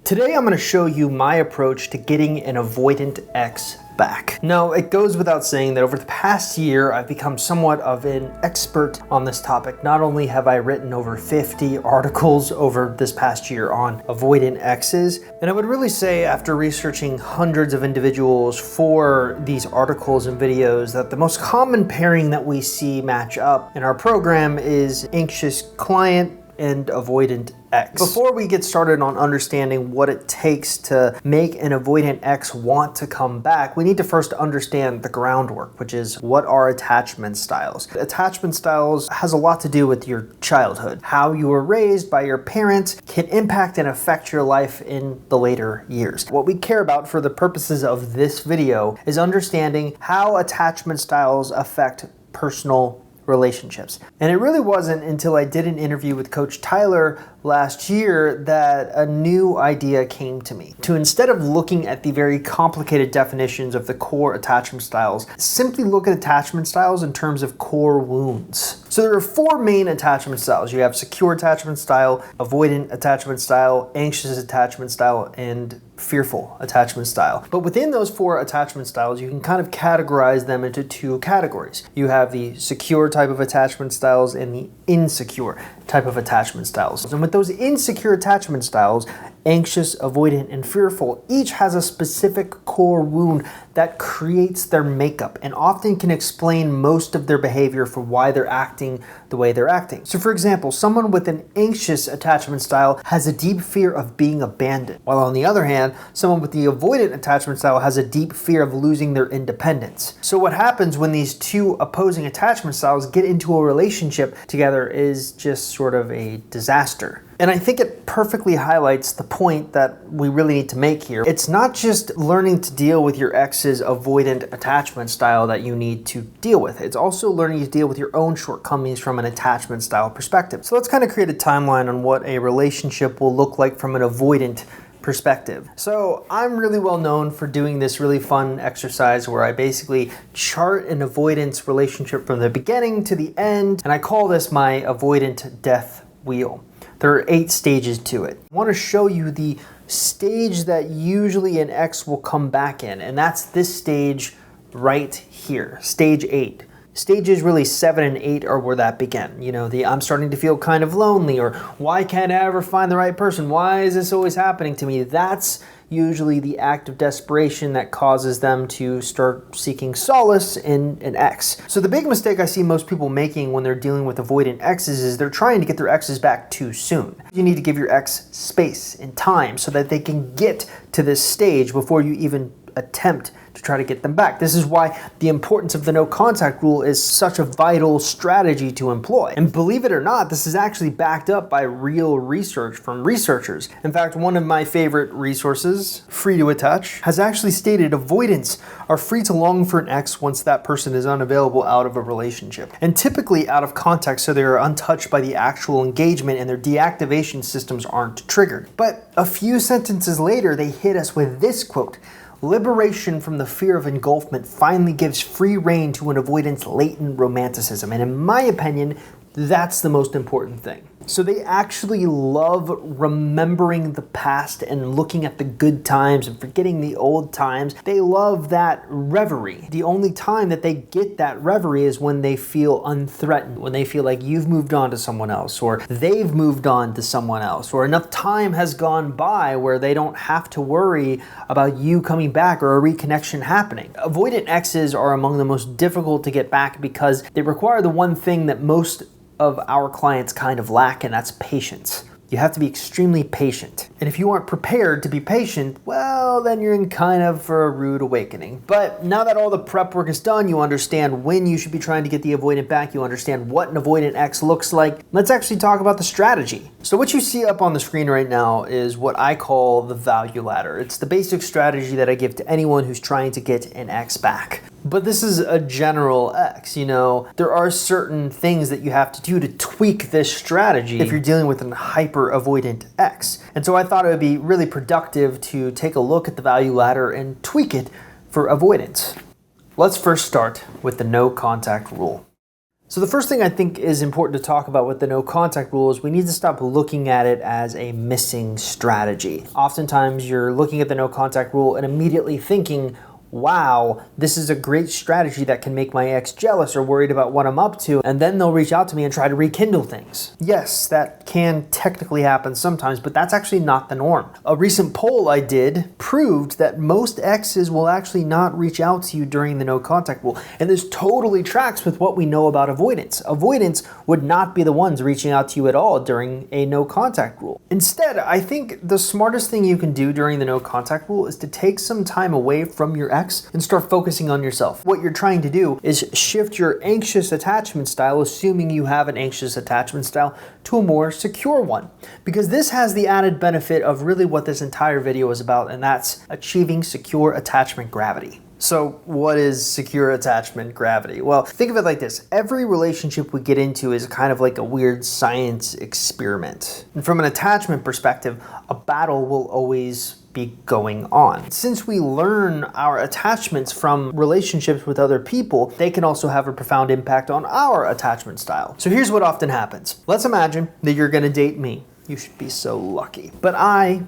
Today I'm going to show you my approach to getting an avoidant ex back. Now, it goes without saying that over the past year, I've become somewhat of an expert on this topic. Not only have I written over 50 articles over this past year on avoidant exes, and I would really say after researching hundreds of individuals for these articles and videos that the most common pairing that we see match up in our program is anxious client and avoidant ex. Before we get started on understanding what it takes to make an avoidant ex want to come back, we need to first understand the groundwork, which is what are attachment styles. Attachment styles has a lot to do with your childhood. How you were raised by your parents can impact and affect your life in the later years. What we care about for the purposes of this video is understanding how attachment styles affect personal relationships. And it really wasn't until I did an interview with Coach Tyler last year that a new idea came to me. To instead of looking at the very complicated definitions of the core attachment styles, simply look at attachment styles in terms of core wounds. So there are four main attachment styles. You have secure attachment style, avoidant attachment style, anxious attachment style, and fearful attachment style. But within those four attachment styles, you can kind of categorize them into two categories. You have the secure type of attachment styles and the insecure type of attachment styles. And with those insecure attachment styles, anxious, avoidant, and fearful, each has a specific core wound that creates their makeup and often can explain most of their behavior for why they're acting the way they're acting. So for example, someone with an anxious attachment style has a deep fear of being abandoned, while on the other hand, someone with the avoidant attachment style has a deep fear of losing their independence. So what happens when these two opposing attachment styles get into a relationship together is just sort of a disaster. And I think it perfectly highlights the point that we really need to make here. It's not just learning to deal with your ex's avoidant attachment style that you need to deal with. It's also learning to deal with your own shortcomings from an attachment style perspective. So let's kind of create a timeline on what a relationship will look like from an avoidant perspective. So I'm really well known for doing this really fun exercise where I basically chart an avoidance relationship from the beginning to the end, and I call this my avoidant death wheel. There are 8 stages to it. I want to show you the stage that usually an ex will come back in, and that's this stage right here, stage 8. Stages really 7 and 8 are where that began. You know, the I'm starting to feel kind of lonely, or why can't I ever find the right person? Why is this always happening to me? That's usually the act of desperation that causes them to start seeking solace in an ex. So the big mistake I see most people making when they're dealing with avoidant exes is they're trying to get their exes back too soon. You need to give your ex space and time so that they can get to this stage before you even attempt to try to get them back. This is why the importance of the no contact rule is such a vital strategy to employ. And believe it or not, this is actually backed up by real research from researchers. In fact, one of my favorite resources, Free to Attach, has actually stated avoidants are free to long for an ex once that person is unavailable out of a relationship. And typically out of context, so they are untouched by the actual engagement and their deactivation systems aren't triggered. But a few sentences later, they hit us with this quote: "Liberation from the fear of engulfment finally gives free rein to an avoidant's latent romanticism." And in my opinion, that's the most important thing. So they actually love remembering the past and looking at the good times and forgetting the old times. They love that reverie. The only time that they get that reverie is when they feel unthreatened, when they feel like you've moved on to someone else, or they've moved on to someone else, or enough time has gone by where they don't have to worry about you coming back or a reconnection happening. Avoidant exes are among the most difficult to get back because they require the one thing that most of our clients kind of lack, and that's patience. You have to be extremely patient. And if you aren't prepared to be patient, well, then you're in kind of for a rude awakening. But now that all the prep work is done, you understand when you should be trying to get the avoidant back, you understand what an avoidant ex looks like. Let's actually talk about the strategy. So what you see up on the screen right now is what I call the value ladder. It's the basic strategy that I give to anyone who's trying to get an ex back. But this is a general X, you know. There are certain things that you have to do to tweak this strategy if you're dealing with an hyper avoidant X. And so I thought it would be really productive to take a look at the value ladder and tweak it for avoidance. Let's first start with the no contact rule. So the first thing I think is important to talk about with the no contact rule is we need to stop looking at it as a missing strategy. Oftentimes you're looking at the no contact rule and immediately thinking, wow, this is a great strategy that can make my ex jealous or worried about what I'm up to, and then they'll reach out to me and try to rekindle things. Yes, that can technically happen sometimes, but that's actually not the norm. A recent poll I did proved that most exes will actually not reach out to you during the no contact rule, and this totally tracks with what we know about avoidance. Avoidance would not be the ones reaching out to you at all during a no contact rule. Instead, I think the smartest thing you can do during the no contact rule is to take some time away from your ex and start focusing on yourself. What you're trying to do is shift your anxious attachment style, assuming you have an anxious attachment style, to a more secure one. Because this has the added benefit of really what this entire video is about, and that's achieving secure attachment gravity. So what is secure attachment gravity? Well, think of it like this. Every relationship we get into is kind of like a weird science experiment. And from an attachment perspective, a battle will always be going on. Since we learn our attachments from relationships with other people, they can also have a profound impact on our attachment style. So here's what often happens. Let's imagine that you're gonna date me. You should be so lucky. But I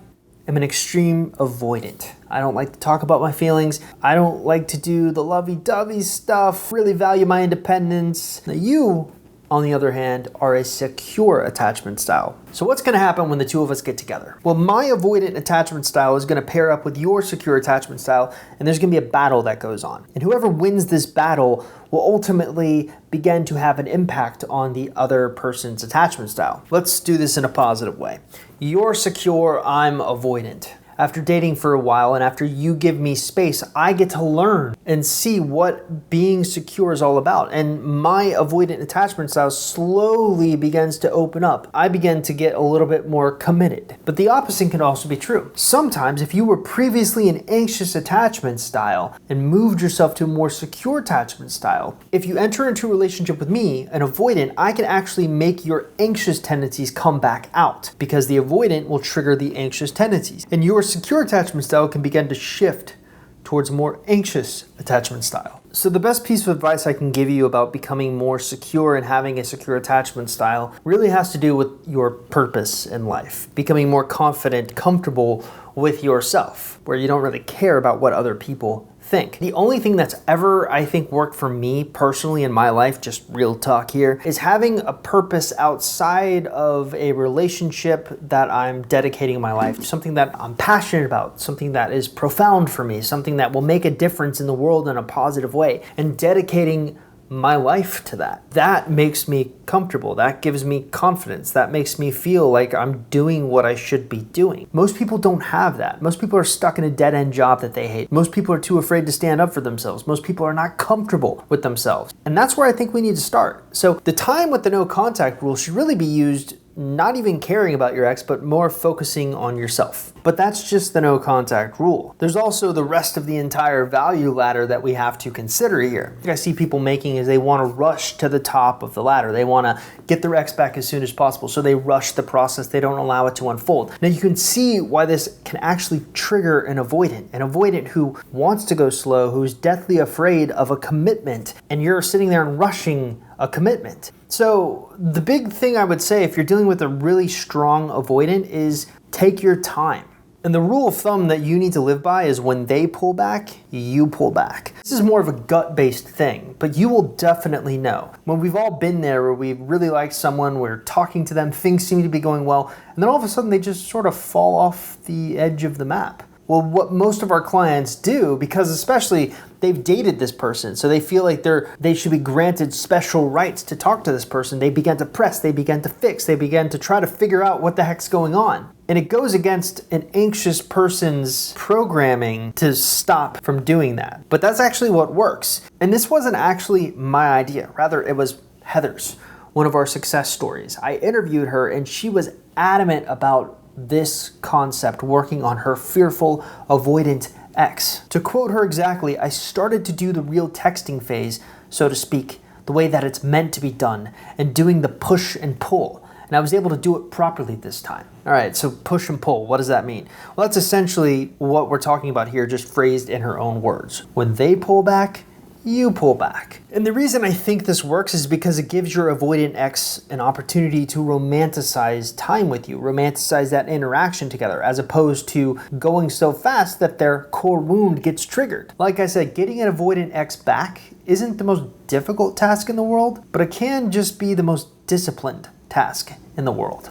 am an extreme avoidant. I don't like to talk about my feelings. I don't like to do the lovey-dovey stuff, really value my independence. Now you, on the other hand, are a secure attachment style. So what's gonna happen when the two of us get together? Well, my avoidant attachment style is gonna pair up with your secure attachment style, and there's gonna be a battle that goes on. And whoever wins this battle will ultimately begin to have an impact on the other person's attachment style. Let's do this in a positive way. You're secure, I'm avoidant. After dating for a while and after you give me space, I get to learn and see what being secure is all about. And my avoidant attachment style slowly begins to open up. I begin to get a little bit more committed. But the opposite can also be true. Sometimes if you were previously an anxious attachment style and moved yourself to a more secure attachment style, if you enter into a relationship with me, an avoidant, I can actually make your anxious tendencies come back out because the avoidant will trigger the anxious tendencies. And your secure attachment style can begin to shift towards more anxious attachment style. So the best piece of advice I can give you about becoming more secure and having a secure attachment style really has to do with your purpose in life. Becoming more confident, comfortable with yourself, where you don't really care about what other people think. The only thing that's ever, I think, worked for me personally in my life, just real talk here, is having a purpose outside of a relationship that I'm dedicating my life to, something that I'm passionate about, something that is profound for me, something that will make a difference in the world in a positive way, and dedicating my life to that. That makes me comfortable. That gives me confidence. That makes me feel like I'm doing what I should be doing. Most people don't have that. Most people are stuck in a dead-end job that they hate. Most people are too afraid to stand up for themselves. Most people are not comfortable with themselves. And that's where I think we need to start. So the time with the no contact rule should really be used not even caring about your ex, but more focusing on yourself. But that's just the no contact rule. There's also the rest of the entire value ladder that we have to consider here. I see people making is they want to rush to the top of the ladder. They want to get their ex back as soon as possible. So they rush the process. They don't allow it to unfold. Now you can see why this can actually trigger an avoidant who wants to go slow, who's deathly afraid of a commitment, and you're sitting there and rushing a commitment. So the big thing I would say if you're dealing with a really strong avoidant is take your time. And the rule of thumb that you need to live by is when they pull back, you pull back. This is more of a gut-based thing, but you will definitely know. When we've all been there where we really like someone, we're talking to them, things seem to be going well, and then all of a sudden they just sort of fall off the edge of the map. Well, what most of our clients do, because especially they've dated this person, so they feel like they should be granted special rights to talk to this person. They begin to press, they begin to fix, they begin to try to figure out what the heck's going on. And it goes against an anxious person's programming to stop from doing that. But that's actually what works. And this wasn't actually my idea. Rather, it was Heather's, one of our success stories. I interviewed her and she was adamant about this concept, working on her fearful, avoidant ex. To quote her exactly, I started to do the real texting phase, so to speak, the way that it's meant to be done, and doing the push and pull. And I was able to do it properly this time. All right, so push and pull, what does that mean? Well, that's essentially what we're talking about here, just phrased in her own words. When they pull back, you pull back. And the reason I think this works is because it gives your avoidant ex an opportunity to romanticize time with you, romanticize that interaction together, as opposed to going so fast that their core wound gets triggered. Like I said, getting an avoidant ex back isn't the most difficult task in the world, but it can just be the most disciplined task in the world.